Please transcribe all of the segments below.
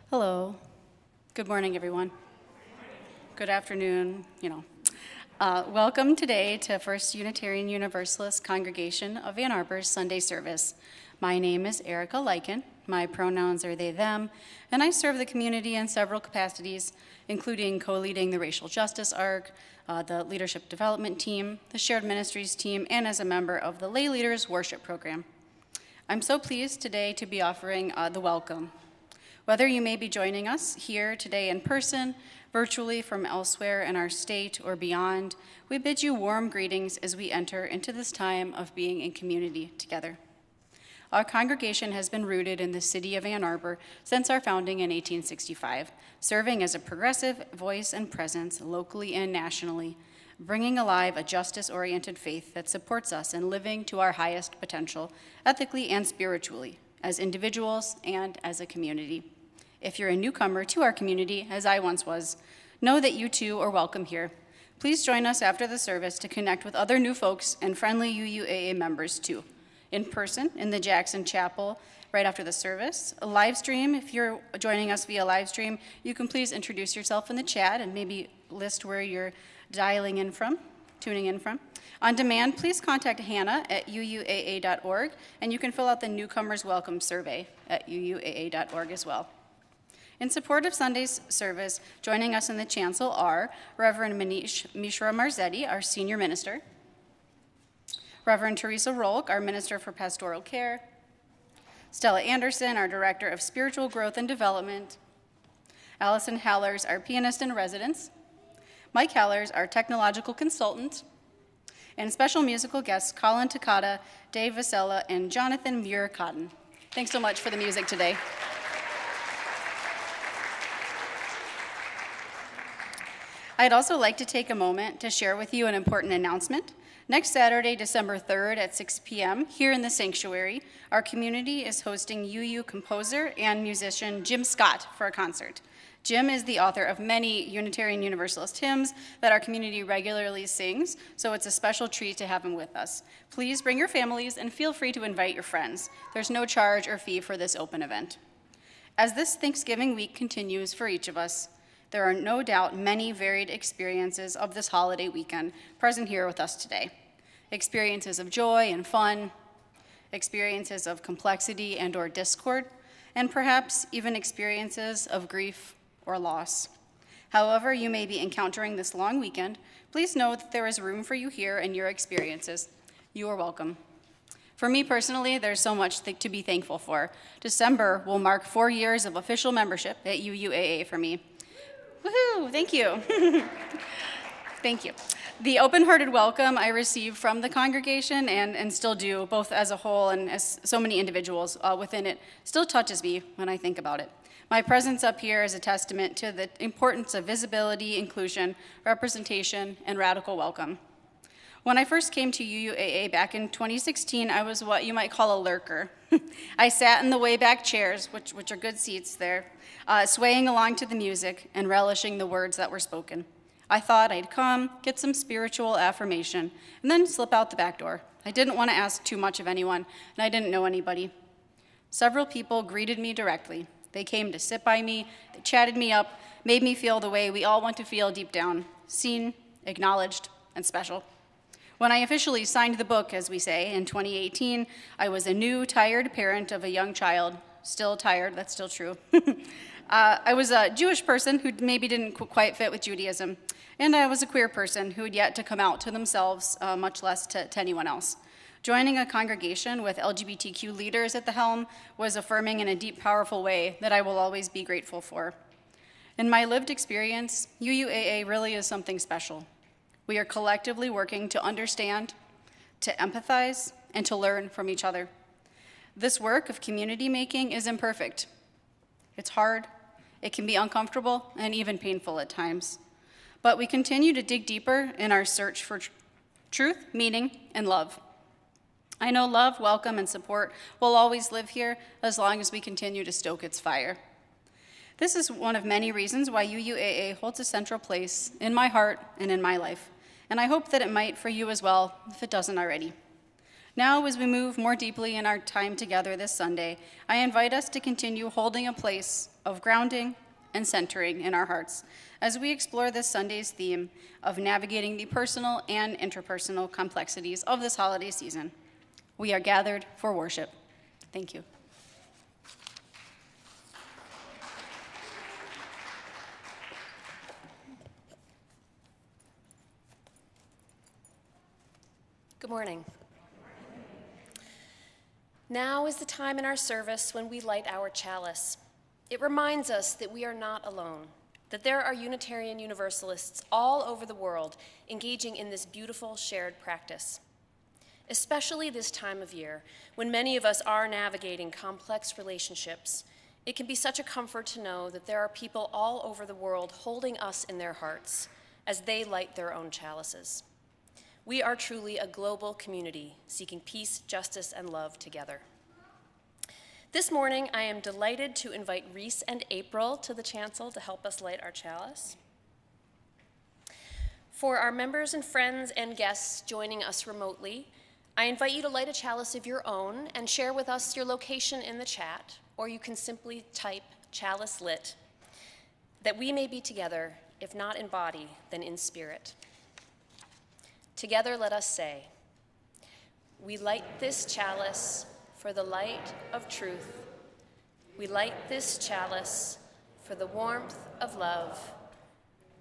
Hello. Good morning, everyone. Good afternoon, Welcome today to First Unitarian Universalist Congregation of Ann Arbor's Sunday service. My name is Arika Lycan. My pronouns are they, them, and I serve the community in several capacities, including co-leading the Racial Justice ARC, the Leadership Development Team, the Shared Ministries team, and as a member of the Lay Leaders Worship Program. I'm so pleased today to be offering the welcome. Whether you may be joining us here today in person, virtually from elsewhere in our state or beyond, we bid you warm greetings as we enter into this time of being in community together. Our congregation has been rooted in the city of Ann Arbor since our founding in 1865, serving as a progressive voice and presence locally and nationally, bringing alive a justice-oriented faith that supports us in living to our highest potential, ethically and spiritually, as individuals and as a community. If you're a newcomer to our community, as I once was, know that you too are welcome here. Please join us after the service to connect with other new folks and friendly UUAA members too. In person in the Jackson Chapel right after the service. A live stream, if you're joining us via live stream, you can please introduce yourself in the chat and maybe list where you're tuning in from. On demand, please contact Hannah at uuaa.org, and you can fill out the Newcomers Welcome Survey at uuaa.org as well. In support of Sunday's service, joining us in the chancel are Reverend Manish Mishra-Marzetti, our senior minister, Reverend Theresa Rohlck, our minister for Pastoral Care, Stella Anderson, our director of spiritual growth and development, Allison Halerz, our Pianist-in-Residence, Mike Halerz, our technological consultant, and special musical guests Colin Takata, Vessella, and Jonathan Muir-Cotton. Thanks so much for the music today. I'd also like to take a moment to share with you an important announcement. Next Saturday, December 3rd at 6 p.m., here in the sanctuary, our community is hosting UU composer and musician Jim Scott for a concert. Jim is the author of many Unitarian Universalist hymns that our community regularly sings, so it's a special treat to have him with us. Please bring your families and feel free to invite your friends. There's no charge or fee for this open event. As this Thanksgiving week continues for each of us, there are no doubt many varied experiences of this holiday weekend present here with us today. Experiences of joy and fun, experiences of complexity and or discord, and perhaps even experiences of grief or loss. However you may be encountering this long weekend, please know that there is room for you here and your experiences. You are welcome. For me personally, there's so much to be thankful for. December will mark 4 years of official membership at UUAA for me. Woohoo, thank you. Thank you. The open-hearted welcome I received from the congregation and still do, both as a whole and as so many individuals within it, still touches me when I think about it. My presence up here is a testament to the importance of visibility, inclusion, representation, and radical welcome. When I first came to UUAA back in 2016, I was what you might call a lurker. I sat in the way back chairs, which are good seats there, swaying along to the music and relishing the words that were spoken. I thought I'd come, get some spiritual affirmation, and then slip out the back door. I didn't want to ask too much of anyone, and I didn't know anybody. Several people greeted me directly. They came to sit by me, they chatted me up, made me feel the way we all want to feel deep down, seen, acknowledged, and special. When I officially signed the book, as we say, in 2018, I was a new, tired parent of a young child. Still tired, that's still true. I was a Jewish person who maybe didn't quite fit with Judaism, and I was a queer person who had yet to come out to themselves, much less to anyone else. Joining a congregation with LGBTQ leaders at the helm was affirming in a deep, powerful way that I will always be grateful for. In my lived experience, UUAA really is something special. We are collectively working to understand, to empathize, and to learn from each other. This work of community making is imperfect. It's hard, it can be uncomfortable, and even painful at times. But we continue to dig deeper in our search for truth, meaning, and love. I know love, welcome, and support will always live here as long as we continue to stoke its fire. This is one of many reasons why UUAA holds a central place in my heart and in my life, and I hope that it might for you as well if it doesn't already. Now, as we move more deeply in our time together this Sunday, I invite us to continue holding a place of grounding and centering in our hearts as we explore this Sunday's theme of navigating the personal and interpersonal complexities of this holiday season. We are gathered for worship. Thank you. Good morning. Now is the time in our service when we light our chalice. It reminds us that we are not alone, that there are Unitarian Universalists all over the world engaging in this beautiful shared practice. Especially this time of year, when many of us are navigating complex relationships, it can be such a comfort to know that there are people all over the world holding us in their hearts as they light their own chalices. We are truly a global community seeking peace, justice, and love together. This morning, I am delighted to invite Reese and April to the chancel to help us light our chalice. For our members and friends and guests joining us remotely, I invite you to light a chalice of your own and share with us your location in the chat, or you can simply type chalice lit, that we may be together, if not in body, then in spirit. Together let us say, we light this chalice for the light of truth. We light this chalice for the warmth of love.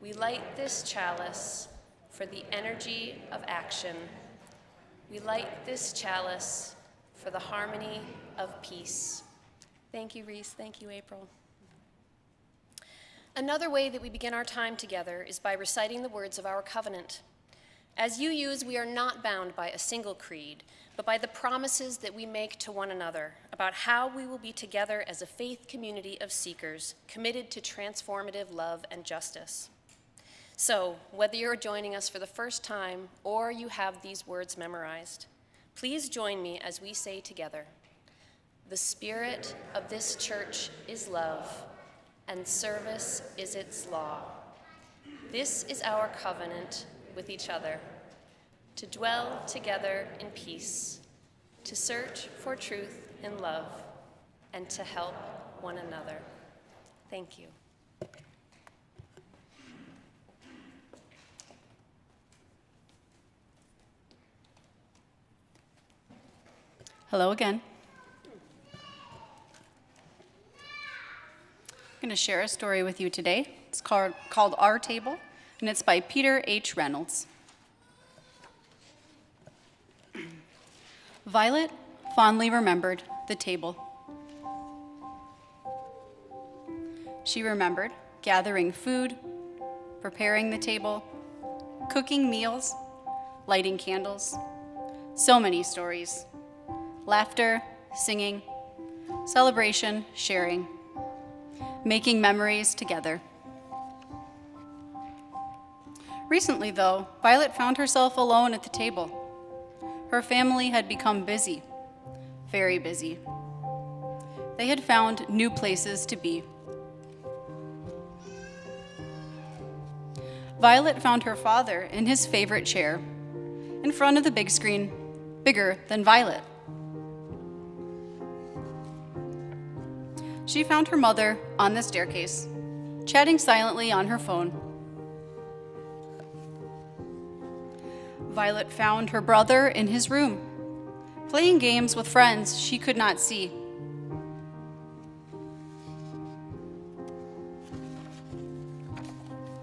We light this chalice for the energy of action. We light this chalice for the harmony of peace. Thank you, Reese. Thank you, April. Another way that we begin our time together is by reciting the words of our covenant. As UUs, we are not bound by a single creed, but by the promises that we make to one another about how we will be together as a faith community of seekers committed to transformative love and justice. So, whether you're joining us for the first time or you have these words memorized, please join me as we say together, the spirit of this church is love, and service is its law. This is our covenant with each other, to dwell together in peace, to search for truth in love, and to help one another. Thank you. Hello again. I'm going to share a story with you today. It's called Our Table, and it's by Peter H. Reynolds. Violet fondly remembered the table. She remembered gathering food, preparing the table, cooking meals, lighting candles. So many stories. Laughter, singing, celebration, sharing, making memories together. Recently, though, Violet found herself alone at the table. Her family had become busy, very busy. They had found new places to be. Violet found her father in his favorite chair, in front of the big screen, bigger than Violet. She found her mother on the staircase, chatting silently on her phone. Violet found her brother in his room, playing games with friends she could not see.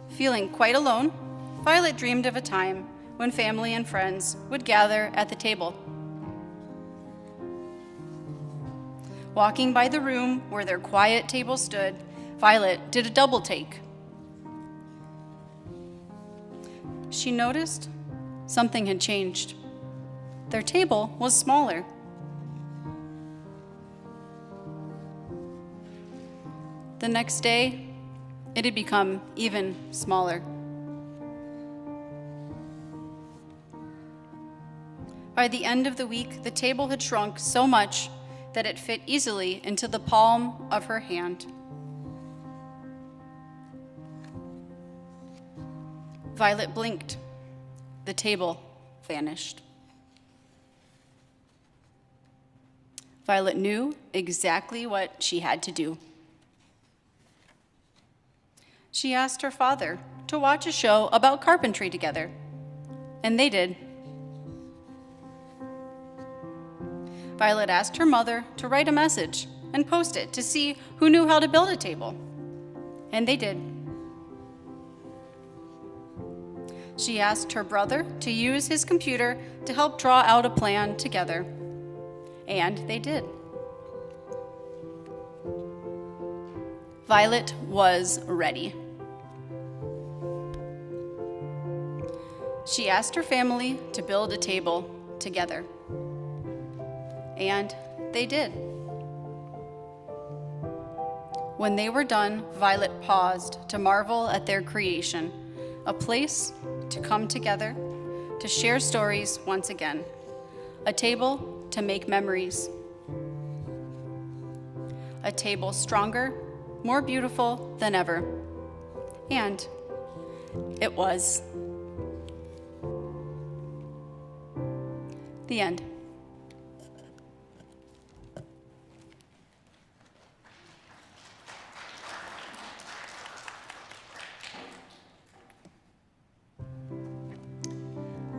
Feeling quite alone, Violet dreamed of a time when family and friends would gather at the table. Walking by the room where their quiet table stood, Violet did a double take. She noticed something had changed. Their table was smaller. The next day, it had become even smaller. By the end of the week, the table had shrunk so much that it fit easily into the palm of her hand. Violet blinked. The table vanished. Violet knew exactly what she had to do. She asked her father to watch a show about carpentry together, and they did. Violet asked her mother to write a message and post it to see who knew how to build a table, and they did. She asked her brother to use his computer to help draw out a plan together, and they did. Violet was ready. She asked her family to build a table together, and they did. When they were done, Violet paused to marvel at their creation, a place to come together, to share stories once again, a table to make memories, a table stronger, more beautiful than ever. And it was. The end.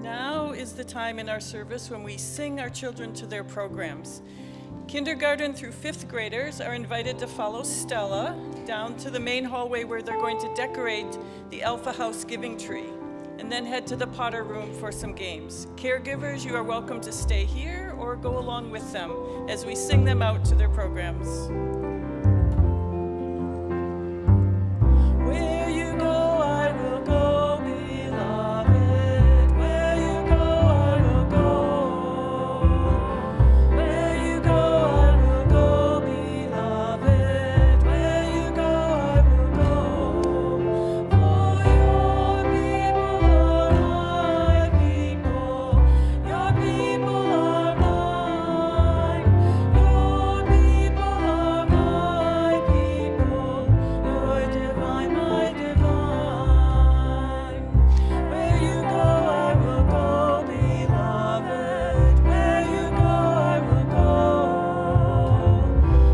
Now is the time in our service when we sing our children to their programs. Kindergarten through fifth graders are invited to follow Stella down to the main hallway where they're going to decorate the Alpha House giving tree, and then head to the Potter Room for some games. Caregivers, you are welcome to stay here or go along with them as we sing them out to their programs. Where you go, I will go, beloved. Where you go, I will go. Where you go, I will go, beloved. Where you go, I will go. For your people are my people. Your people are mine. Your people are my people. You're divine, my divine. Where you go, I will go, beloved. Where you go, I will go.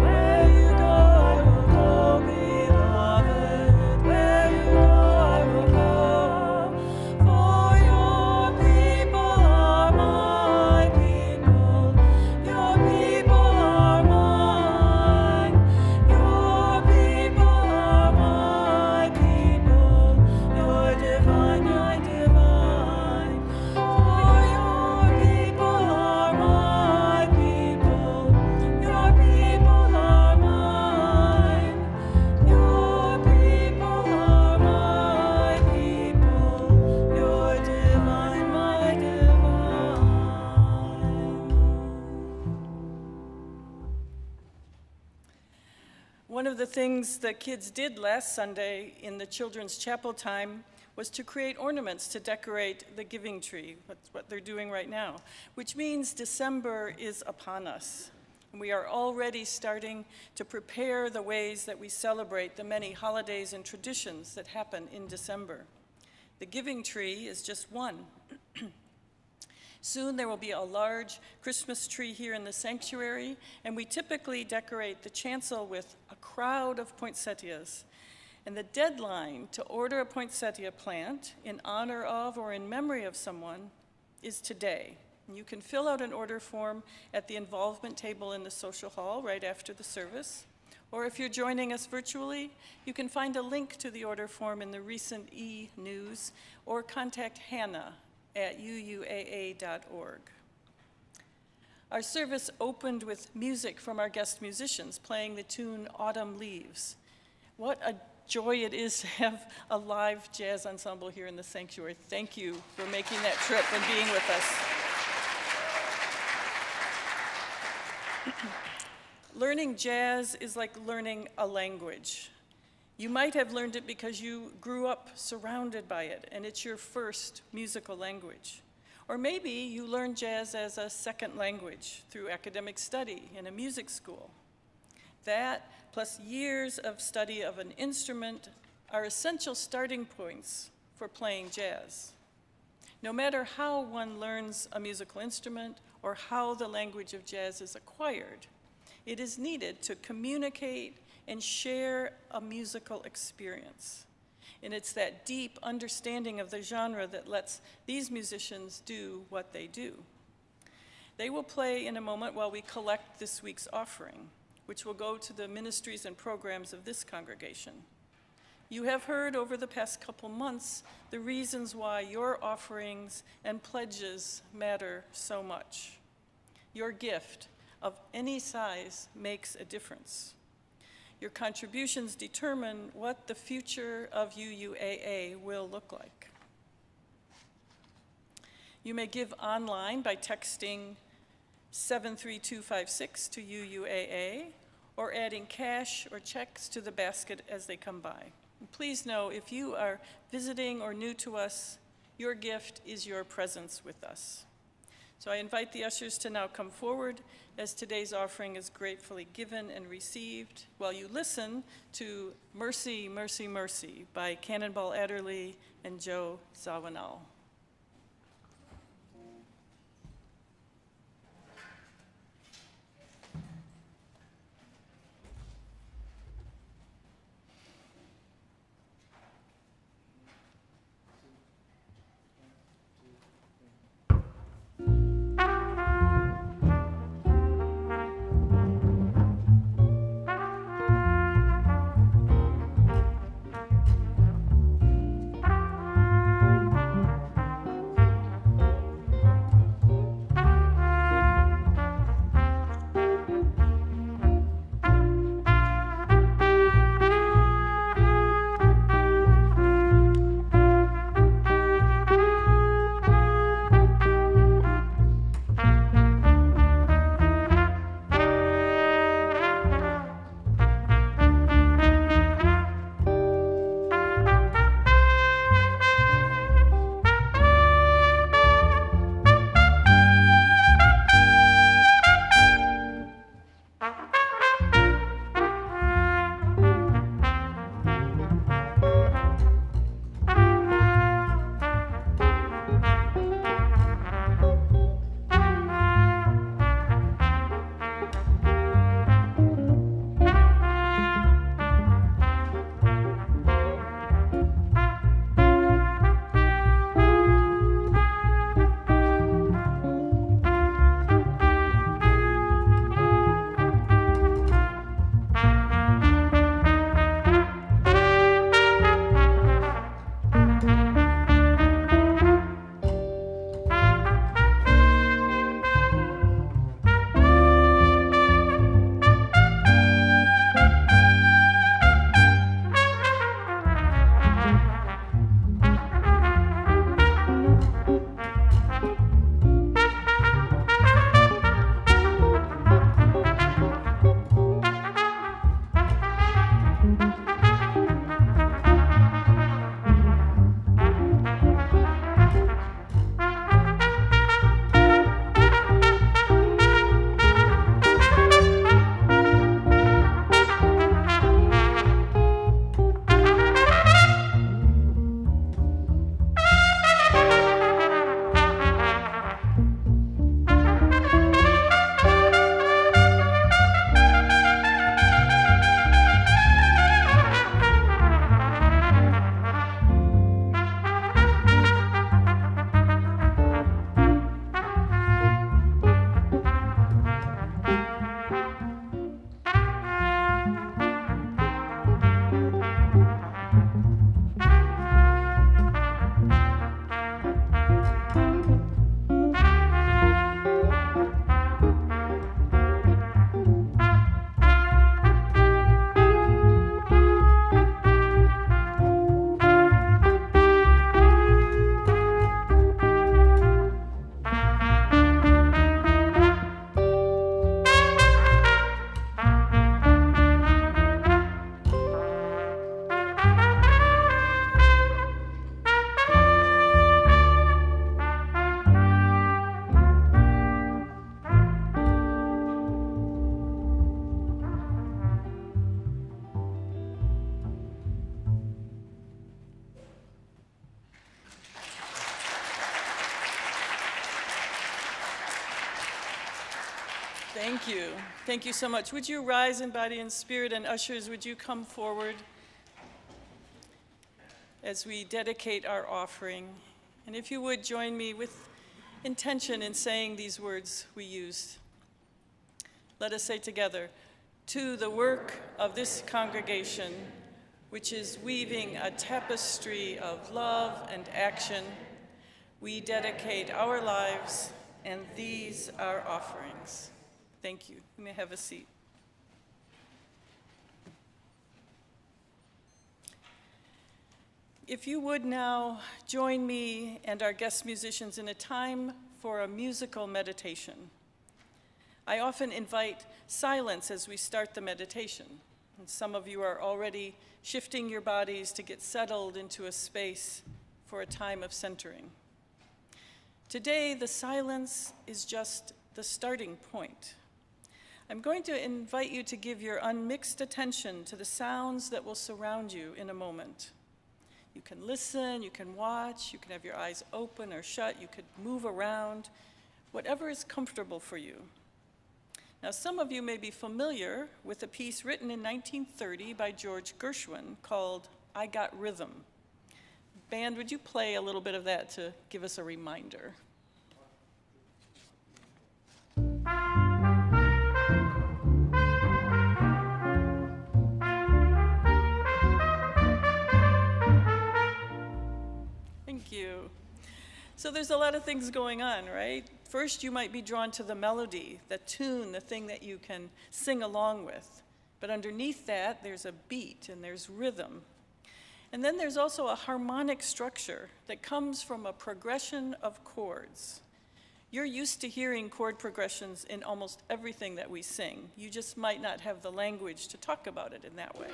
Where you go, I will go, beloved. Where you go, I will go. For your people are my people. Your people are mine. Your people are my people. You're divine, you're divine. For your people are my people. Your people are mine. Your people are my people. You're divine, my divine. One of the things the kids did last Sunday in the children's chapel time was to create ornaments to decorate the giving tree. That's what they're doing right now, which means December is upon us. And we are already starting to prepare the ways that we celebrate the many holidays and traditions that happen in December. The giving tree is just one. Soon there will be a large Christmas tree here in the sanctuary, and we typically decorate the chancel with a crowd of poinsettias. And the deadline to order a poinsettia plant in honor of or in memory of someone is today. And you can fill out an order form at the involvement table in the social hall right after the service. Or if you're joining us virtually, you can find a link to the order form in the recent e-news or contact Hannah at UUAA.org. Our service opened with music from our guest musicians playing the tune Autumn Leaves. What a joy it is to have a live jazz ensemble here in the sanctuary. Thank you for making that trip and being with us. Learning jazz is like learning a language. You might have learned it because you grew up surrounded by it, and it's your first musical language. Or maybe you learned jazz as a second language through academic study in a music school. That, plus years of study of an instrument, are essential starting points for playing jazz. No matter how one learns a musical instrument or how the language of jazz is acquired, It is needed to communicate and share a musical experience. And it's that deep understanding of the genre that lets these musicians do what they do. They will play in a moment while we collect this week's offering, which will go to the ministries and programs of this congregation. You have heard over the past couple months the reasons why your offerings and pledges matter so much. Your gift of any size makes a difference. Your contributions determine what the future of UUAA will look like. You may give online by texting 73256 to UUAA or adding cash or checks to the basket as they come by. And please know, if you are visiting or new to us, your gift is your presence with us. So I invite the ushers to now come forward as today's offering is gratefully given and received while you listen to Mercy, Mercy, Mercy by Cannonball Adderley and Joe Zawinul. Thank you. Thank you so much. Would you rise in body and spirit, and ushers, would you come forward as we dedicate our offering? And if you would join me with intention in saying these words we used. Let us say together, to the work of this congregation, which is weaving a tapestry of love and action, we dedicate our lives and these our offerings. Thank you. You may have a seat. If you would now join me and our guest musicians in a time for a musical meditation. I often invite silence as we start the meditation, and some of you are already shifting your bodies to get settled into a space for a time of centering. Today, the silence is just the starting point. I'm going to invite you to give your unmixed attention to the sounds that will surround you in a moment. You can listen, you can watch, you can have your eyes open or shut, you could move around, whatever is comfortable for you. Now, some of you may be familiar with a piece written in 1930 by George Gershwin called I Got Rhythm. Band, would you play a little bit of that to give us a reminder? Thank you. So there's a lot of things going on, right? First, you might be drawn to the melody, the tune, the thing that you can sing along with. But underneath that, there's a beat and there's rhythm. And then there's also a harmonic structure that comes from a progression of chords. You're used to hearing chord progressions in almost everything that we sing. You just might not have the language to talk about it in that way.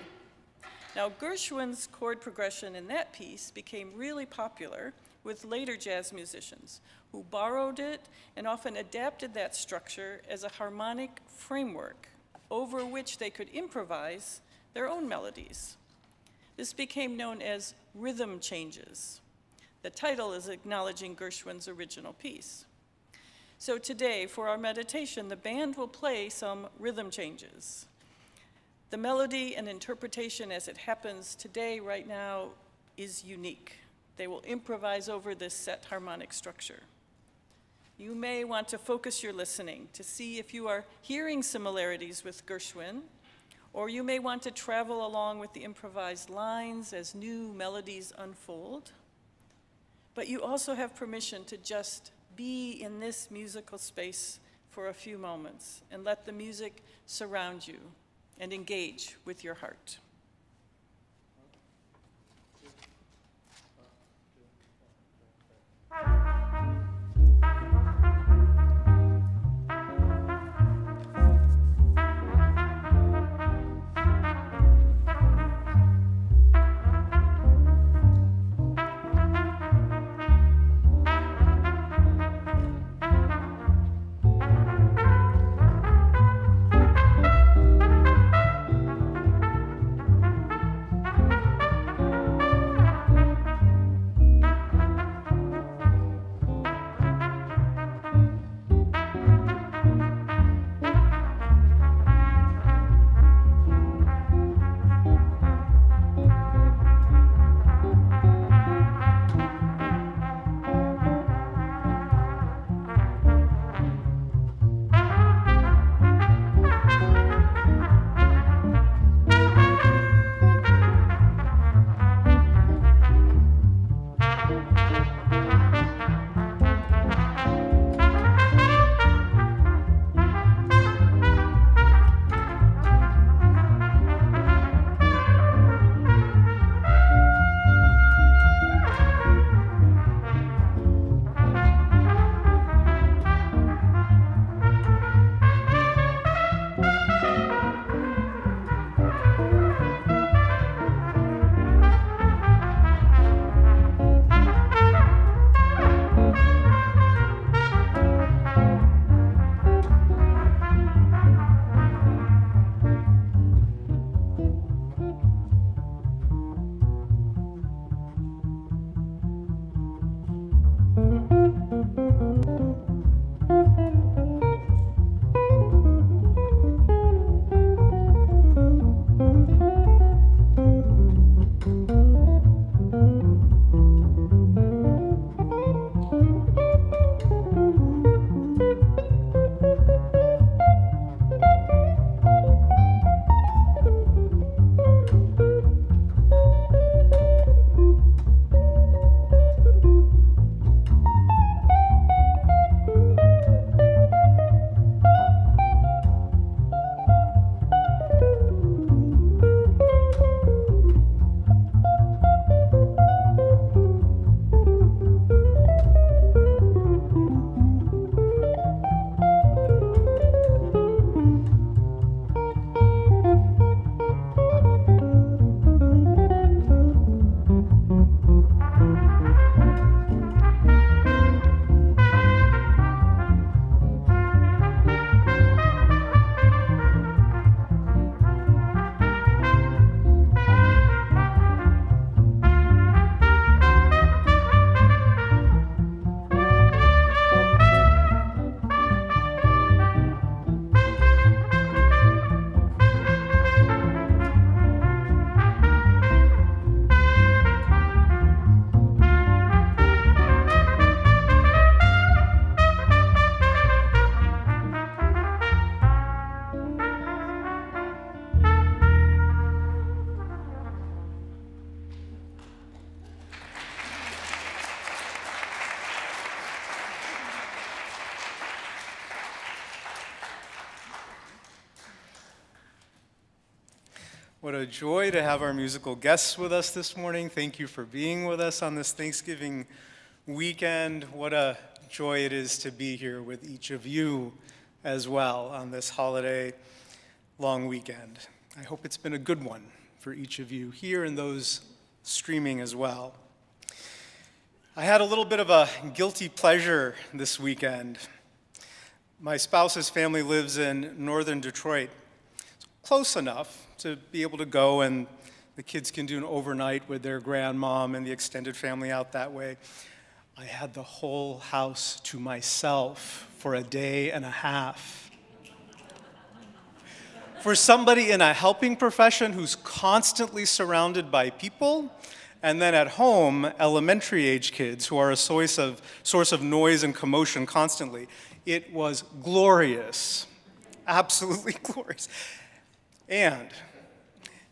Now, Gershwin's chord progression in that piece became really popular with later jazz musicians who borrowed it and often adapted that structure as a harmonic framework over which they could improvise their own melodies. This became known as rhythm changes. The title is acknowledging Gershwin's original piece. So today, for our meditation, the band will play some rhythm changes. The melody and interpretation as it happens today, right now, is unique. They will improvise over this set harmonic structure. You may want to focus your listening to see if you are hearing similarities with Gershwin, or you may want to travel along with the improvised lines as new melodies unfold. But you also have permission to just be in this musical space for a few moments and let the music surround you and engage with your heart. What a joy to have our musical guests with us this morning. Thank you for being with us on this Thanksgiving weekend. What a joy it is to be here with each of you as well on this holiday long weekend. I hope it's been a good one for each of you here and those streaming as well. I had a little bit of a guilty pleasure this weekend. My spouse's family lives in northern Detroit, close enough to be able to go, and the kids can do an overnight with their grandmom and the extended family out that way. I had the whole house to myself for a day and a half. For somebody in a helping profession who's constantly surrounded by people, and then at home, elementary age kids who are a source of noise and commotion constantly, it was glorious, absolutely glorious. And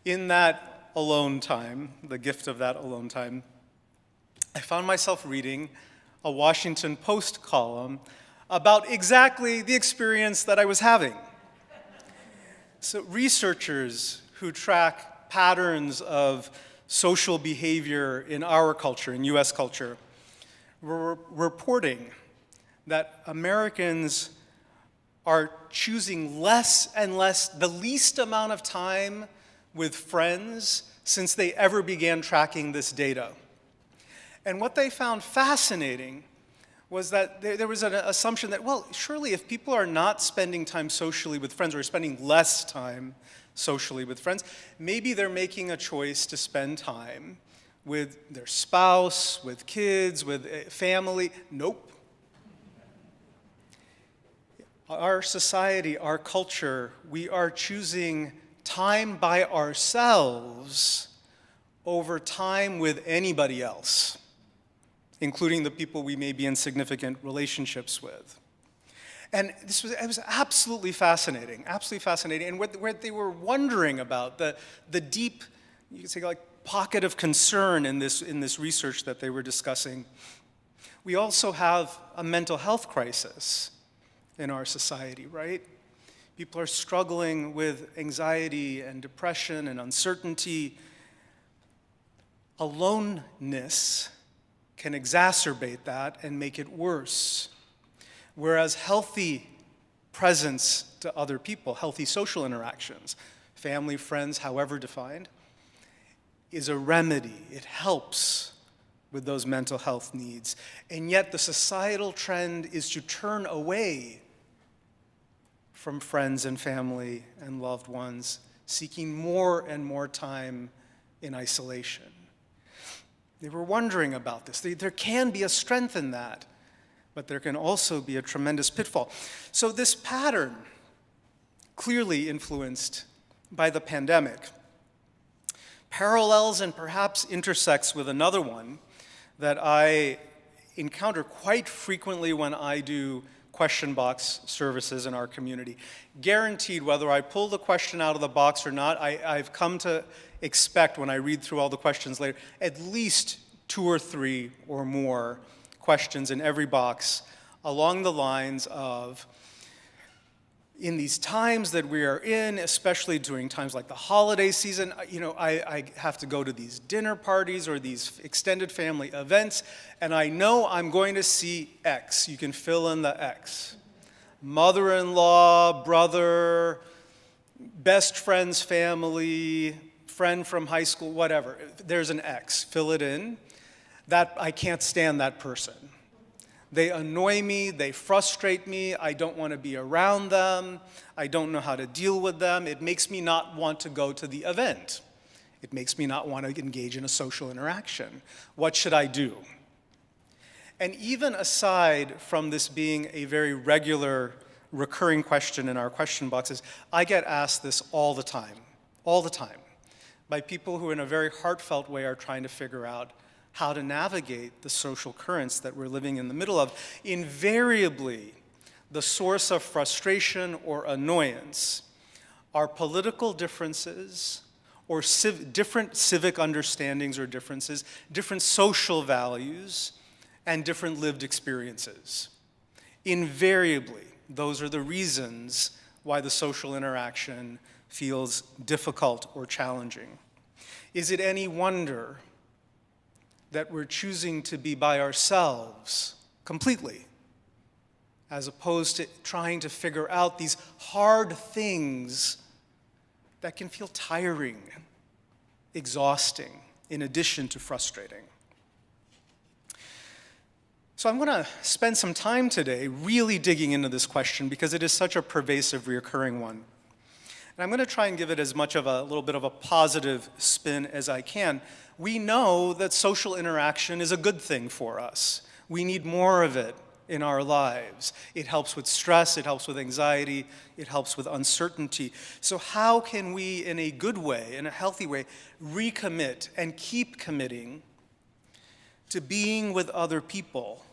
in that alone time, the gift of that alone time, I found myself reading a Washington Post column about exactly the experience that I was having. So researchers who track patterns of social behavior in our culture, in US culture, were reporting that Americans are choosing less and less, the least amount of time with friends since they ever began tracking this data. And what they found fascinating was that there was an assumption that, well, surely if people are not spending time socially with friends or spending less time socially with friends, maybe they're making a choice to spend time with their spouse, with kids, with family. Nope. Our society, our culture, we are choosing time by ourselves over time with anybody else, including the people we may be in significant relationships with. And it was absolutely fascinating, absolutely fascinating. And what they were wondering about, the deep, you could say, like, pocket of concern in this research that they were discussing. We also have a mental health crisis in our society, right? People are struggling with anxiety and depression and uncertainty. Aloneness can exacerbate that and make it worse. Whereas healthy presence to other people, healthy social interactions, family, friends, however defined, is a remedy. It helps with those mental health needs. And yet the societal trend is to turn away from friends and family and loved ones, seeking more and more time in isolation. They were wondering about this. There can be a strength in that, but there can also be a tremendous pitfall. So this pattern, clearly influenced by the pandemic, parallels and perhaps intersects with another one that I encounter quite frequently when I do question box services in our community. Guaranteed, whether I pull the question out of the box or not, I've come to expect, when I read through all the questions later, at least 2 or 3 or more questions in every box along the lines of, in these times that we are in, especially during times like the holiday season, I have to go to these dinner parties or these extended family events, and I know I'm going to see X. You can fill in the X. Mother-in-law, brother, best friend's family, friend from high school, whatever. There's an X. Fill it in. That I can't stand that person. They annoy me, they frustrate me, I don't want to be around them, I don't know how to deal with them. It makes me not want to go to the event. It makes me not want to engage in a social interaction. What should I do? And even aside from this being a very regular, recurring question in our question boxes, I get asked this all the time, by people who in a very heartfelt way are trying to figure out how to navigate the social currents that we're living in the middle of. Invariably, the source of frustration or annoyance are political differences or different civic understandings or differences, different social values, and different lived experiences. Invariably, those are the reasons why the social interaction feels difficult or challenging? Is it any wonder that we're choosing to be by ourselves completely, as opposed to trying to figure out these hard things that can feel tiring, exhausting, in addition to frustrating? So I'm going to spend some time today really digging into this question because it is such a pervasive, recurring one. And I'm going to try and give it as much of a little bit of a positive spin as I can. We know that social interaction is a good thing for us. We need more of it in our lives. It helps with stress, it helps with anxiety, it helps with uncertainty. So how can we, in a good way, in a healthy way, recommit and keep committing to being with other people,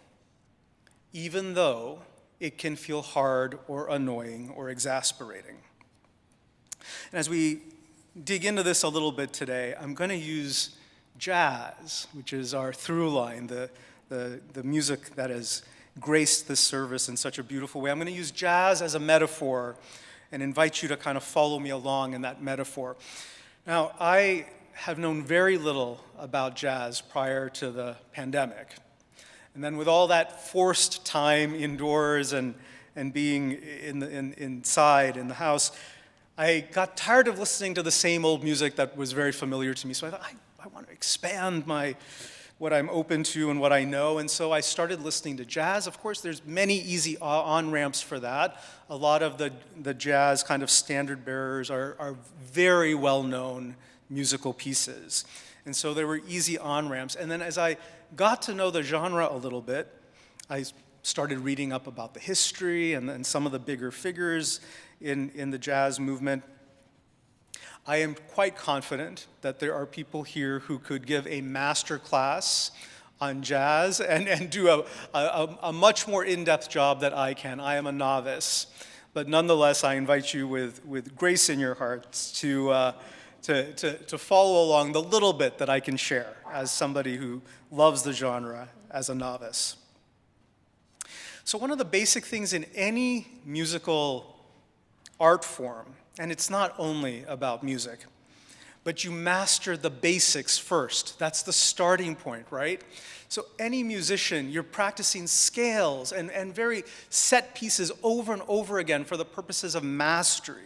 even though it can feel hard or annoying or exasperating? And as we dig into this a little bit today, I'm going to use jazz, which is our through line, the music that has graced this service in such a beautiful way. I'm going to use jazz as a metaphor and invite you to kind of follow me along in that metaphor. Now, I have known very little about jazz prior to the pandemic. And then with all that forced time indoors and being inside in the house, I got tired of listening to the same old music that was very familiar to me. So I thought, I want to expand what I'm open to and what I know. And so I started listening to jazz. Of course, there's many easy on-ramps for that. A lot of the jazz kind of standard bearers are very well-known musical pieces. And so there were easy on-ramps. And then as I got to know the genre a little bit, I started reading up about the history and some of the bigger figures in the jazz movement. I am quite confident that there are people here who could give a master class on jazz and do a much more in-depth job than I can. I am a novice. But nonetheless, I invite you with grace in your hearts to follow along the little bit that I can share as somebody who loves the genre as a novice. So one of the basic things in any musical art form, and it's not only about music, but you master the basics first. That's the starting point, right? So any musician, you're practicing scales and very set pieces over and over again for the purposes of mastery.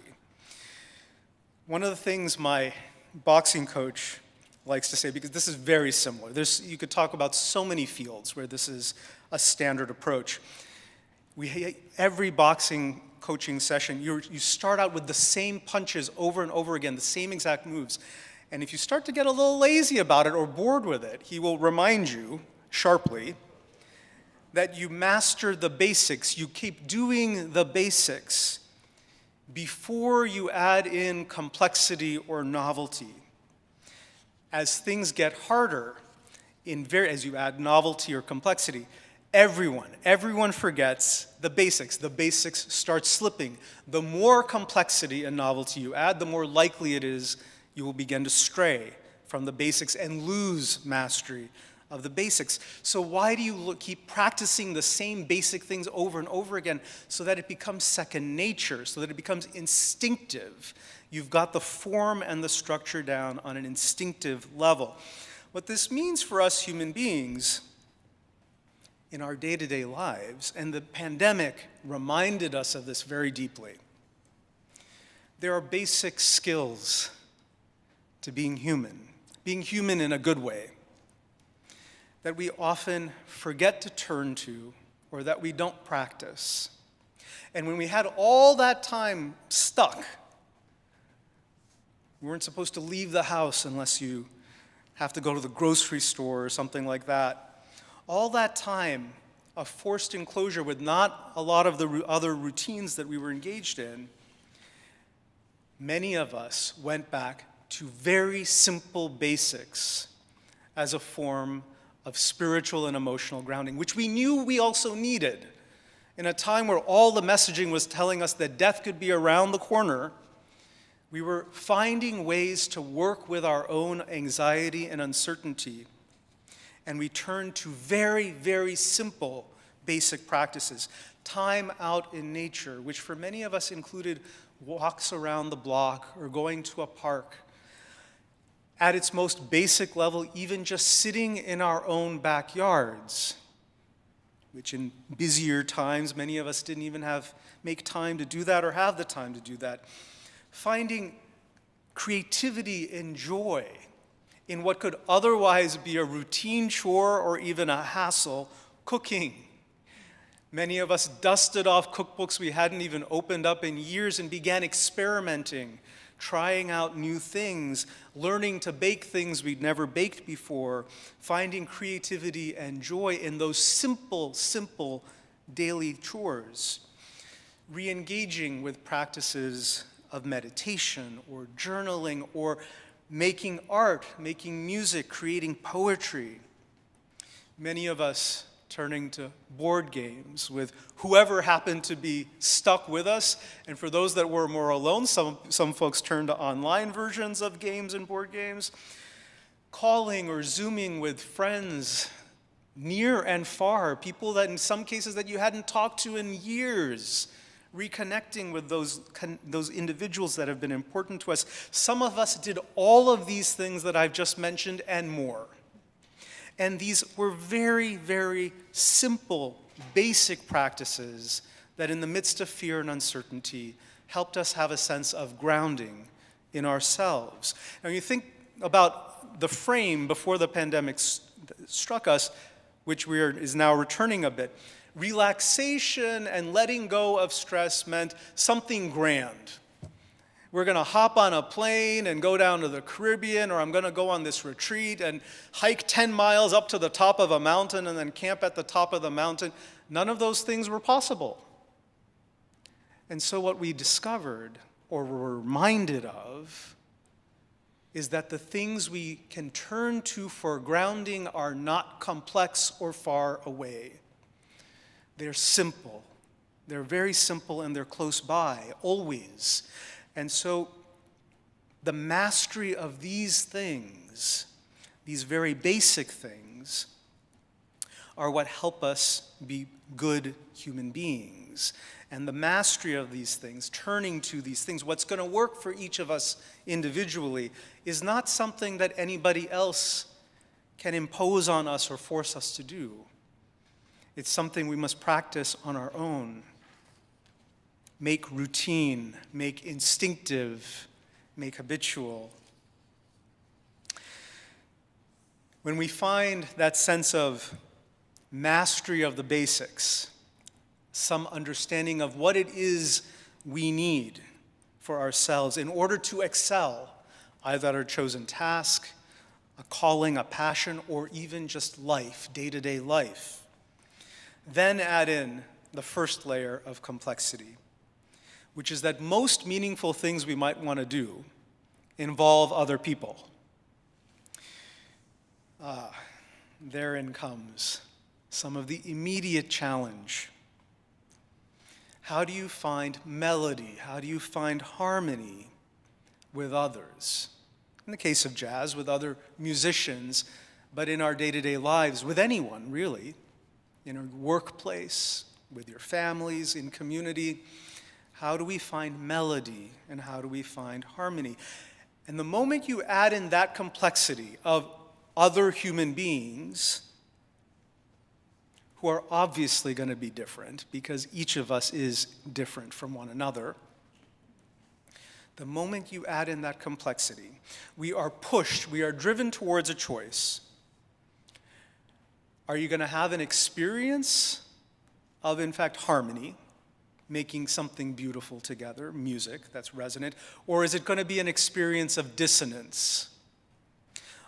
One of the things my boxing coach likes to say, because this is very similar, you could talk about so many fields where this is a standard approach. Every boxing coaching session, you start out with the same punches over and over again, the same exact moves. And if you start to get a little lazy about it or bored with it, he will remind you sharply that you master the basics. You keep doing the basics before you add in complexity or novelty. As things get harder, as you add novelty or complexity, everyone forgets the basics. The basics start slipping. The more complexity and novelty you add, the more likely it is you will begin to stray from the basics and lose mastery of the basics. So why do you keep practicing the same basic things over and over again? So that it becomes second nature, so that it becomes instinctive. You've got the form and the structure down on an instinctive level. What this means for us human beings in our day-to-day lives, and the pandemic reminded us of this very deeply, there are basic skills to being human in a good way, that we often forget to turn to or that we don't practice. And when we had all that time stuck, we weren't supposed to leave the house unless you have to go to the grocery store or something like that. All that time of forced enclosure with not a lot of the other routines that we were engaged in, many of us went back to very simple basics as a form of spiritual and emotional grounding, which we knew we also needed. In a time where all the messaging was telling us that death could be around the corner, we were finding ways to work with our own anxiety and uncertainty. And we turned to very, very simple basic practices. Time out in nature, which for many of us included walks around the block or going to a park. At its most basic level, even just sitting in our own backyards, which in busier times, many of us didn't even make time to do that or have the time to do that. Finding creativity and joy in what could otherwise be a routine chore or even a hassle, cooking. Many of us dusted off cookbooks we hadn't even opened up in years and began experimenting, trying out new things, learning to bake things we'd never baked before, finding creativity and joy in those simple daily chores, re-engaging with practices of meditation or journaling or making art, making music, creating poetry. Many of us turning to board games with whoever happened to be stuck with us. And for those that were more alone, some folks turned to online versions of games and board games. Calling or Zooming with friends near and far, people that in some cases that you hadn't talked to in years, reconnecting with those individuals that have been important to us. Some of us did all of these things that I've just mentioned and more. And these were very, very simple, basic practices that in the midst of fear and uncertainty helped us have a sense of grounding in ourselves. Now, you think about the frame before the pandemic struck us, which is now returning a bit. Relaxation and letting go of stress meant something grand. We're going to hop on a plane and go down to the Caribbean, or I'm going to go on this retreat and hike 10 miles up to the top of a mountain and then camp at the top of the mountain. None of those things were possible. And so what we discovered, or were reminded of, is that the things we can turn to for grounding are not complex or far away. They're simple. They're very simple and they're close by, always. And so the mastery of these things, these very basic things, are what help us be good human beings. And the mastery of these things, turning to these things, what's going to work for each of us individually, is not something that anybody else can impose on us or force us to do. It's something we must practice on our own. Make routine, make instinctive, make habitual. When we find that sense of mastery of the basics, some understanding of what it is we need for ourselves in order to excel, either at our chosen task, a calling, a passion, or even just life, day-to-day life. Then add in the first layer of complexity, which is that most meaningful things we might want to do involve other people. Therein comes some of the immediate challenge. How do you find melody? How do you find harmony with others? In the case of jazz, with other musicians, but in our day-to-day lives, with anyone, really. In our workplace, with your families, in community. How do we find melody and how do we find harmony? And the moment you add in that complexity of other human beings, who are obviously going to be different because each of us is different from one another, the moment you add in that complexity, we are pushed, we are driven towards a choice. Are you going to have an experience of, in fact, harmony, making something beautiful together, music that's resonant, or is it going to be an experience of dissonance,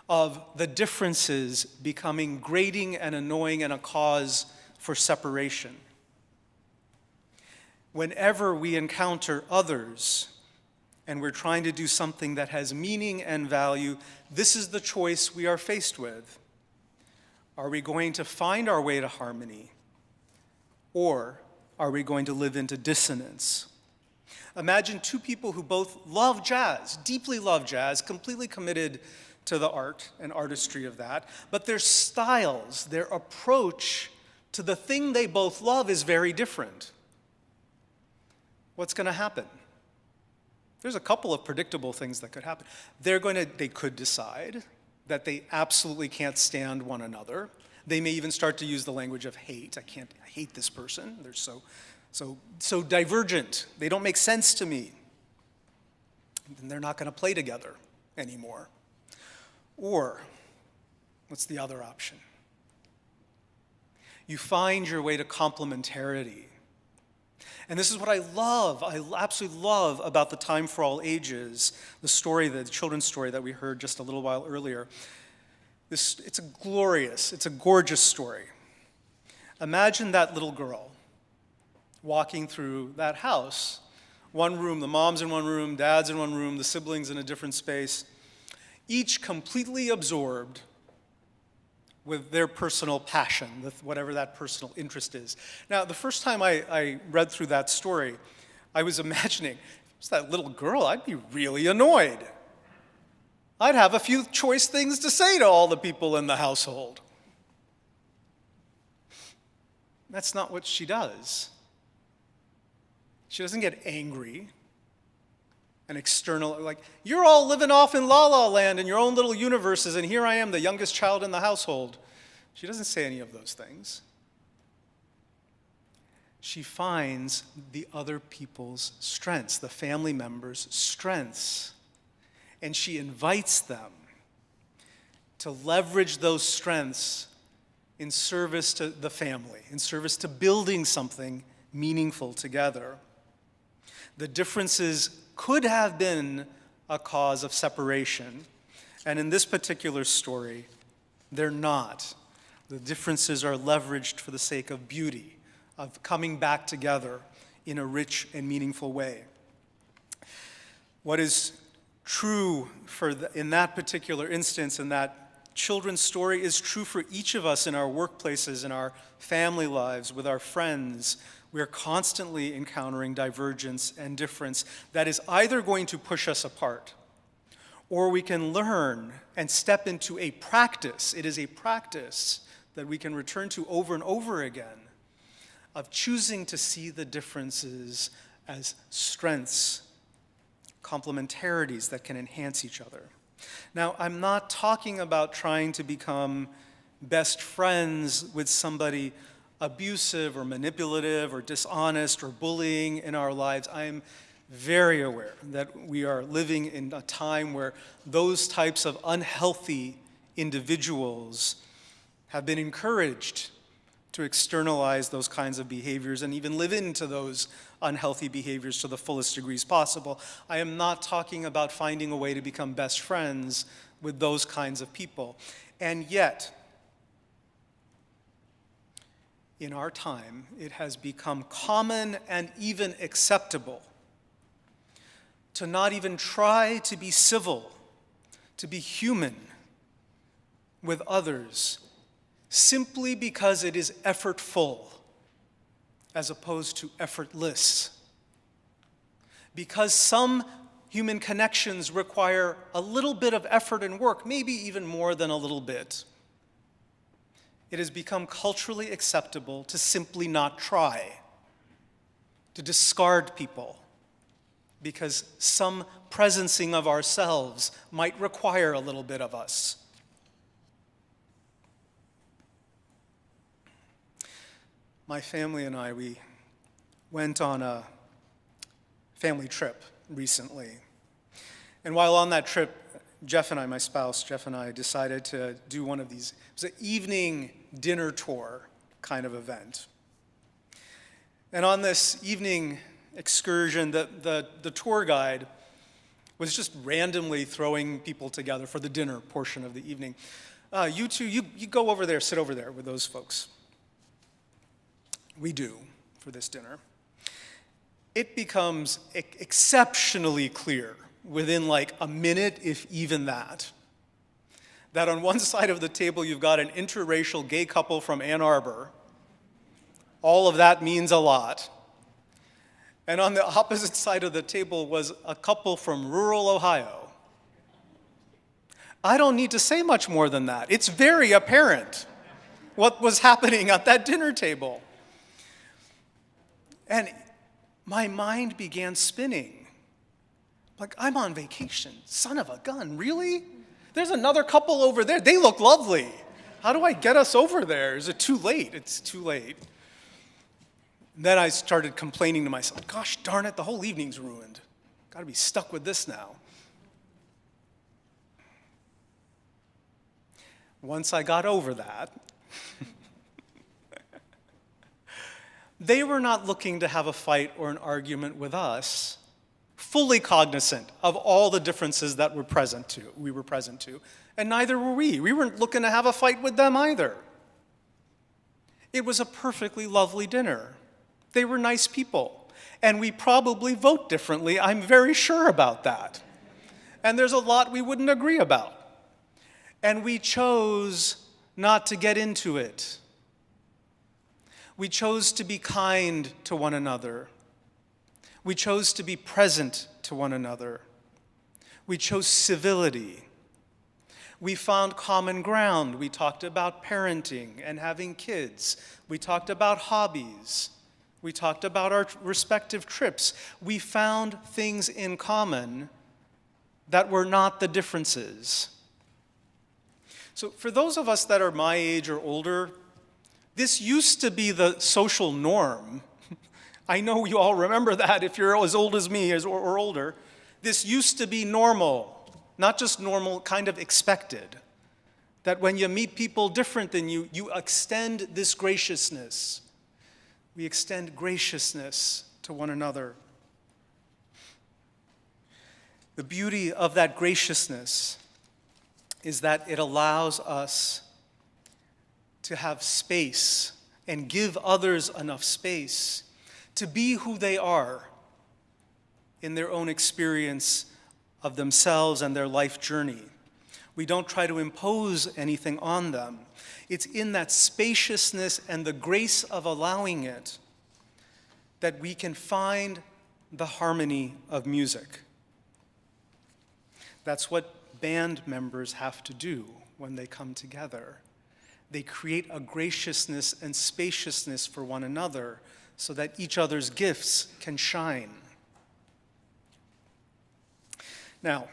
of the differences becoming grating and annoying and a cause for separation? Whenever we encounter others and we're trying to do something that has meaning and value, this is the choice we are faced with. Are we going to find our way to harmony, or are we going to live into dissonance? Imagine two people who both love jazz, deeply love jazz, completely committed to the art and artistry of that, but their styles, their approach to the thing they both love is very different. What's going to happen? There's a couple of predictable things that could happen. They could decide that they absolutely can't stand one another. They may even start to use the language of hate. I hate this person. They're so divergent. They don't make sense to me. And they're not going to play together anymore. Or, what's the other option? You find your way to complementarity. And this is what I absolutely love about the Time for All Ages, the children's story that we heard just a little while earlier. It's a gorgeous story. Imagine that little girl walking through that house. One room, the mom's in one room, dad's in one room, the siblings in a different space, each completely absorbed with their personal passion, with whatever that personal interest is. Now, the first time I read through that story, I was imagining, if it was that little girl, I'd be really annoyed. I'd have a few choice things to say to all the people in the household. That's not what she does. She doesn't get angry and external, like, you're all living off in La La Land in your own little universes, and here I am, the youngest child in the household. She doesn't say any of those things. She finds the other people's strengths, the family members' strengths, and she invites them to leverage those strengths in service to the family, in service to building something meaningful together. The differences could have been a cause of separation, and in this particular story, they're not. The differences are leveraged for the sake of beauty, of coming back together in a rich and meaningful way. What is true in that particular instance, in that children's story, is true for each of us in our workplaces, in our family lives, with our friends. We're constantly encountering divergence and difference that is either going to push us apart, or we can learn and step into a practice. It is a practice that we can return to over and over again of choosing to see the differences as strengths, complementarities that can enhance each other. Now, I'm not talking about trying to become best friends with somebody abusive or manipulative or dishonest or bullying in our lives. I'm very aware that we are living in a time where those types of unhealthy individuals have been encouraged to externalize those kinds of behaviors and even live into those unhealthy behaviors to the fullest degrees possible. I am not talking about finding a way to become best friends with those kinds of people. And yet, in our time, it has become common and even acceptable to not even try to be civil, to be human with others, simply because it is effortful as opposed to effortless. Because some human connections require a little bit of effort and work, maybe even more than a little bit. It has become culturally acceptable to simply not try, to discard people, because some presencing of ourselves might require a little bit of us. My family and I, we went on a family trip recently. And while on that trip, Jeff and I, my spouse, Jeff and I, decided to do one of these. It was an evening dinner tour kind of event. And on this evening excursion, the tour guide was just randomly throwing people together for the dinner portion of the evening. You two, you go over there, sit over there with those folks. We do for this dinner. It becomes exceptionally clear within like a minute, if even that on one side of the table you've got an interracial gay couple from Ann Arbor. All of that means a lot. And on the opposite side of the table was a couple from rural Ohio. I don't need to say much more than that. It's very apparent what was happening at that dinner table. And my mind began spinning. Like, I'm on vacation. Son of a gun, really? There's another couple over there. They look lovely. How do I get us over there? Is it too late? It's too late. Then I started complaining to myself, gosh darn it, the whole evening's ruined. Got to be stuck with this now. Once I got over that, they were not looking to have a fight or an argument with us, fully cognizant of all the differences that we were present to, and neither were we. We weren't looking to have a fight with them either. It was a perfectly lovely dinner. They were nice people, and we probably vote differently. I'm very sure about that. And there's a lot we wouldn't agree about. And we chose not to get into it. We chose to be kind to one another. We chose to be present to one another. We chose civility. We found common ground. We talked about parenting and having kids. We talked about hobbies. We talked about our respective trips. We found things in common that were not the differences. So for those of us that are my age or older, this used to be the social norm. I know you all remember that if you're as old as me or older. This used to be normal, not just normal, kind of expected. That when you meet people different than you, you extend this graciousness. We extend graciousness to one another. The beauty of that graciousness is that it allows us to have space and give others enough space to be who they are in their own experience of themselves and their life journey. We don't try to impose anything on them. It's in that spaciousness and the grace of allowing it that we can find the harmony of music. That's what band members have to do when they come together. They create a graciousness and spaciousness for one another so that each other's gifts can shine. Now,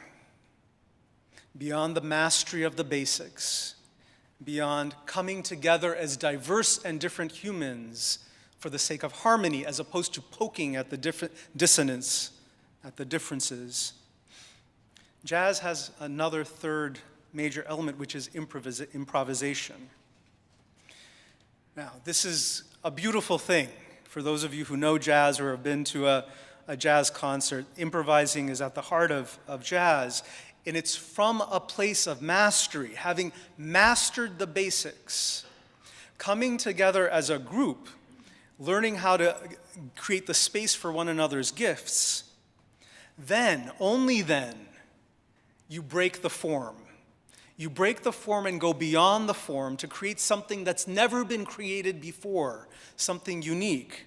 beyond the mastery of the basics, beyond coming together as diverse and different humans for the sake of harmony as opposed to poking at the different dissonance, at the differences, jazz has another third major element, which is improvisation. Now, this is a beautiful thing. For those of you who know jazz or have been to a jazz concert, improvising is at the heart of jazz, and it's from a place of mastery, having mastered the basics, coming together as a group, learning how to create the space for one another's gifts. Then, only then, you break the form. You break the form and go beyond the form to create something that's never been created before, something unique.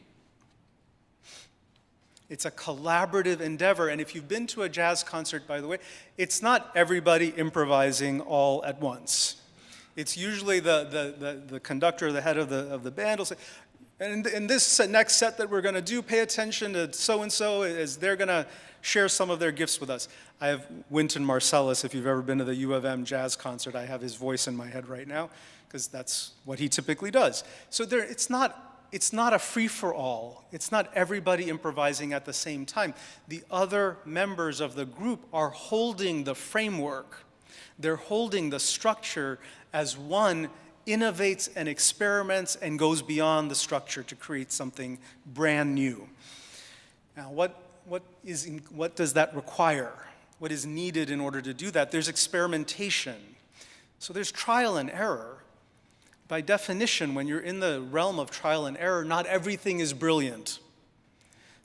It's a collaborative endeavor, and if you've been to a jazz concert, by the way, it's not everybody improvising all at once. It's usually the conductor, the head of the band will say, and in this next set that we're going to do, pay attention to so-and-so as they're going to share some of their gifts with us. I have Wynton Marsalis, if you've ever been to the U of M jazz concert, I have his voice in my head right now, because that's what he typically does. So it's not a free-for-all. It's not everybody improvising at the same time. The other members of the group are holding the framework. They're holding the structure as one innovates and experiments and goes beyond the structure to create something brand new. Now, what does that require? What is needed in order to do that? There's experimentation. So there's trial and error. By definition, when you're in the realm of trial and error, not everything is brilliant.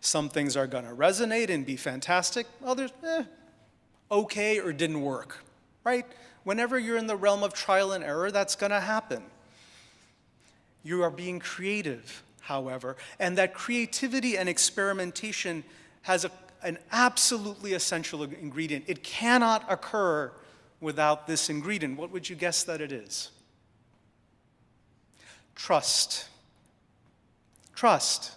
Some things are going to resonate and be fantastic. Others, okay or didn't work, right? Whenever you're in the realm of trial and error, that's going to happen. You are being creative, however, and that creativity and experimentation has an absolutely essential ingredient. It cannot occur without this ingredient. What would you guess that it is? Trust. Trust.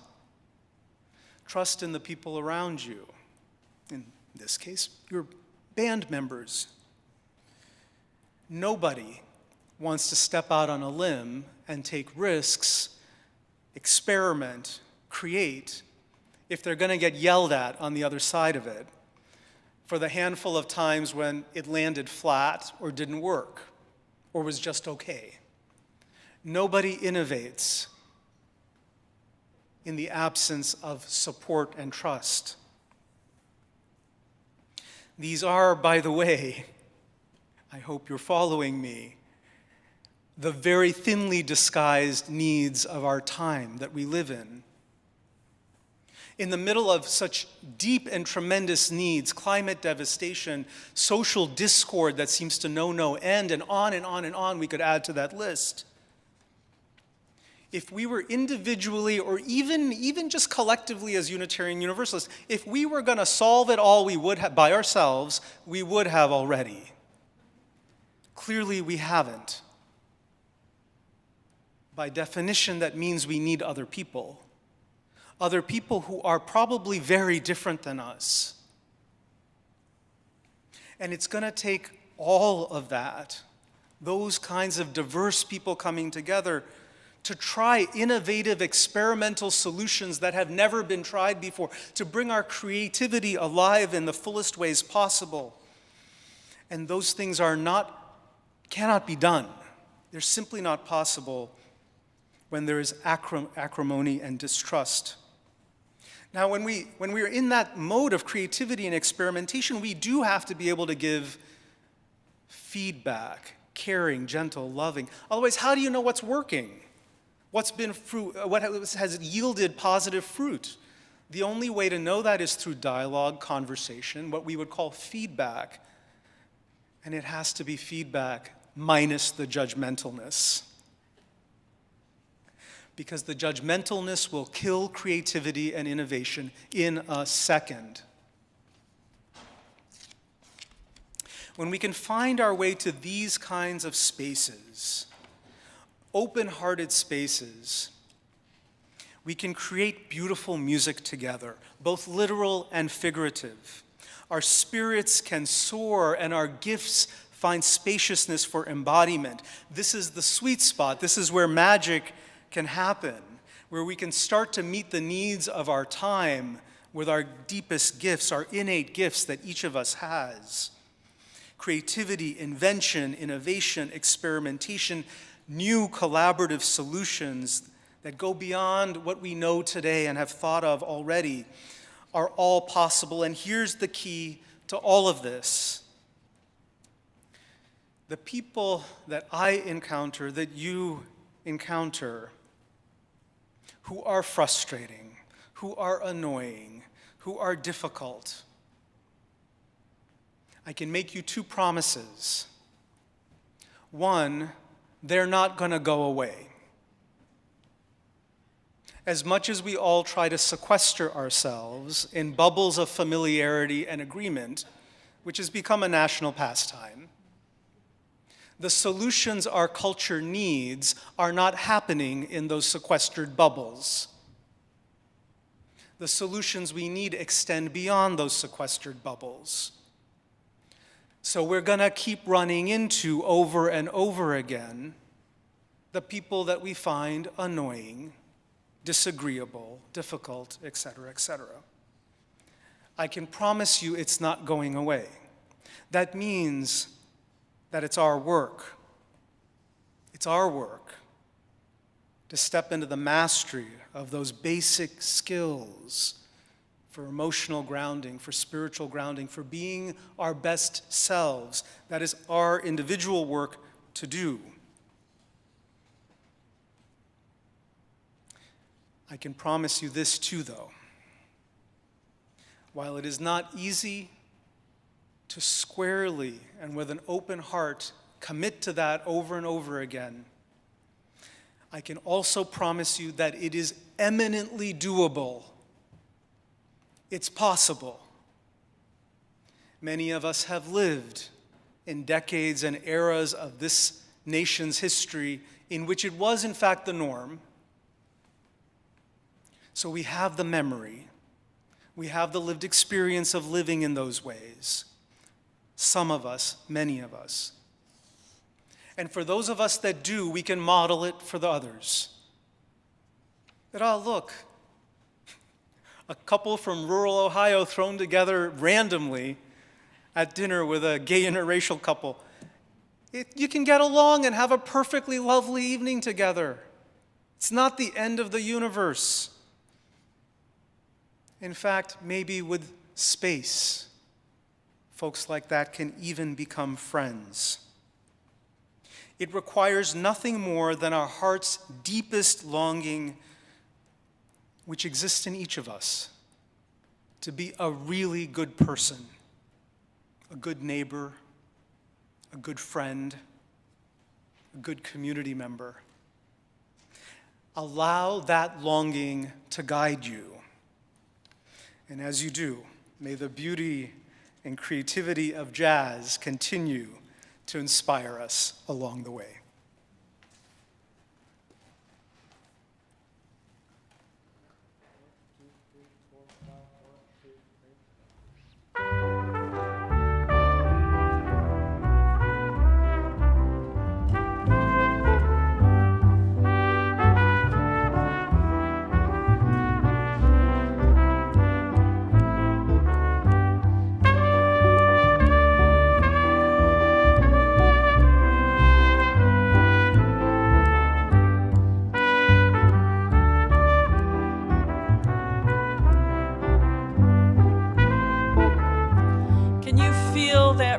Trust in the people around you, in in this case, your band members. Nobody wants to step out on a limb and take risks, experiment, create, if they're going to get yelled at on the other side of it for the handful of times when it landed flat or didn't work or was just okay. Nobody innovates in the absence of support and trust. These are, by the way, I hope you're following me, the very thinly disguised needs of our time that we live in. In the middle of such deep and tremendous needs, climate devastation, social discord that seems to know no end, and on and on and on we could add to that list. If we were individually or even just collectively as Unitarian Universalists, if we were going to solve it all we would have by ourselves, we would have already. Clearly we haven't. By definition, that means we need other people who are probably very different than us. And it's going to take all of that, those kinds of diverse people coming together, to try innovative experimental solutions that have never been tried before, to bring our creativity alive in the fullest ways possible. And those things cannot be done. They're simply not possible when there is acrimony and distrust. Now, when we are in that mode of creativity and experimentation, we do have to be able to give feedback, caring, gentle, loving. Otherwise, how do you know what's working? What has yielded positive fruit? The only way to know that is through dialogue, conversation, what we would call feedback. And it has to be feedback minus the judgmentalness. Because the judgmentalness will kill creativity and innovation in a second. When we can find our way to these kinds of spaces, open-hearted spaces, we can create beautiful music together, both literal and figurative. Our spirits can soar and our gifts find spaciousness for embodiment. This is the sweet spot. This is where magic can happen, where we can start to meet the needs of our time with our deepest gifts, our innate gifts that each of us has. Creativity, invention, innovation, experimentation, new collaborative solutions that go beyond what we know today and have thought of already are all possible. And here's the key to all of this. The people that I encounter, that you encounter, who are frustrating, who are annoying, who are difficult, I can make you two promises. One, they're not going to go away. As much as we all try to sequester ourselves in bubbles of familiarity and agreement, which has become a national pastime, the solutions our culture needs are not happening in those sequestered bubbles. The solutions we need extend beyond those sequestered bubbles. So we're going to keep running into, over and over again, the people that we find annoying, disagreeable, difficult, etc., etc. I can promise you it's not going away. That means that it's our work. It's our work to step into the mastery of those basic skills for emotional grounding, for spiritual grounding, for being our best selves. That is our individual work to do. I can promise you this too, though. While it is not easy to squarely and with an open heart commit to that over and over again, I can also promise you that it is eminently doable. It's possible. Many of us have lived in decades and eras of this nation's history in which it was in fact the norm. So we have the memory, We have the lived experience of living in those ways. Some of us, many of us. And for those of us that do, we can model it for the others. That, oh, look, a couple from rural Ohio thrown together randomly at dinner with a gay interracial couple. You can get along and have a perfectly lovely evening together. It's not the end of the universe. In fact, maybe with space, folks like that can even become friends. It requires nothing more than our heart's deepest longing, which exists in each of us, to be a really good person, a good neighbor, a good friend, a good community member. Allow that longing to guide you. And as you do, may the beauty and creativity of jazz continue to inspire us along the way.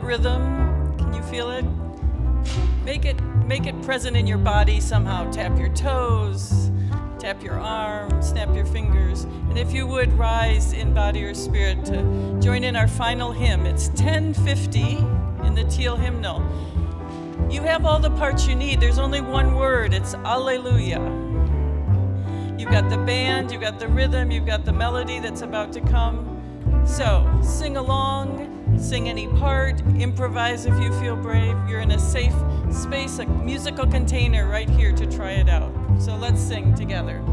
Rhythm, can you feel it? Make it present in your body somehow. Tap your toes, tap your arms, snap your fingers, and if you would, rise in body or spirit to join in our final hymn. It's 1050 in the teal hymnal. You have all the parts you need. There's only one word. It's Alleluia. You've got the band, you've got the rhythm, you've got the melody that's about to come. So sing along. Sing any part, improvise if you feel brave. You're in a safe space, a musical container right here to try it out. So let's sing together.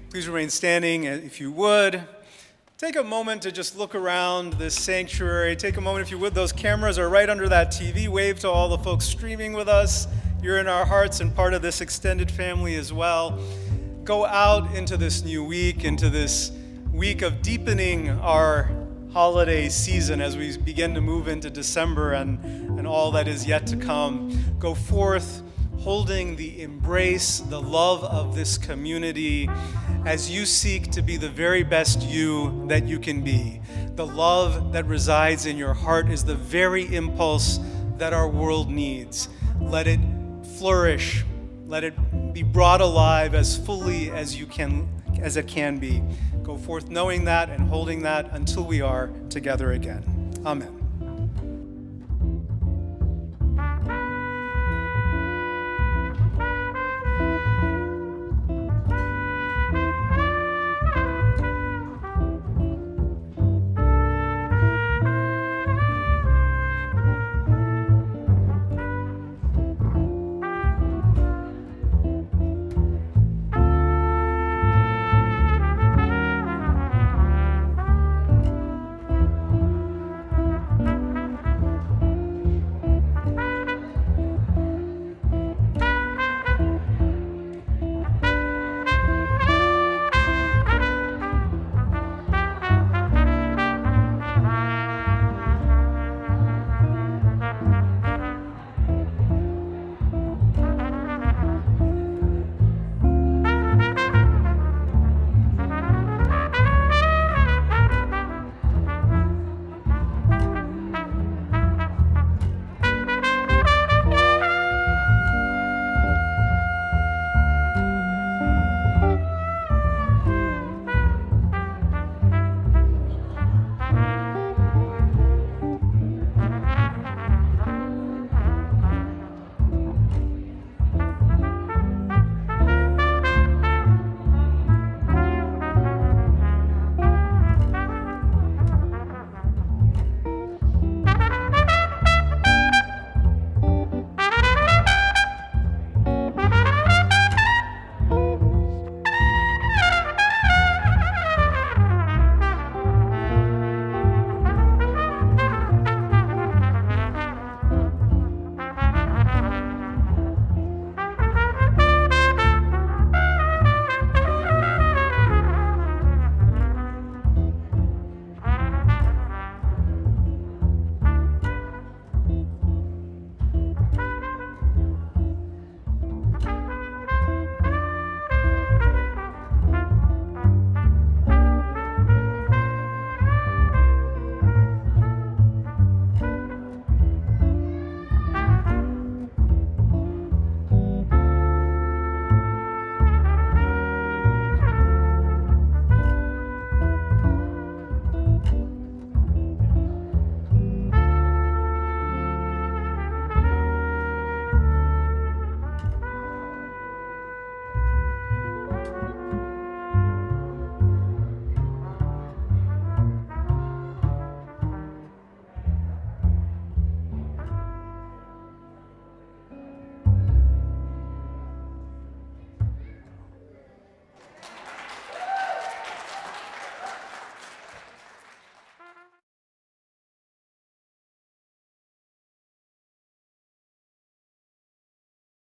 Please remain standing, if you would. Take a moment to just look around this sanctuary. Take a moment, if you would. Those cameras are right under that TV. Wave to all the folks streaming with us. You're in our hearts and part of this extended family as well. Go out into this new week, into this week of deepening our holiday season as we begin to move into December and all that is yet to come. Go forth holding the embrace, the love of this community as you seek to be the very best you that you can be. The love that resides in your heart is the very impulse that our world needs. Let it flourish. Let it be brought alive as fully as it can be. Go forth knowing that and holding that until we are together again. Amen.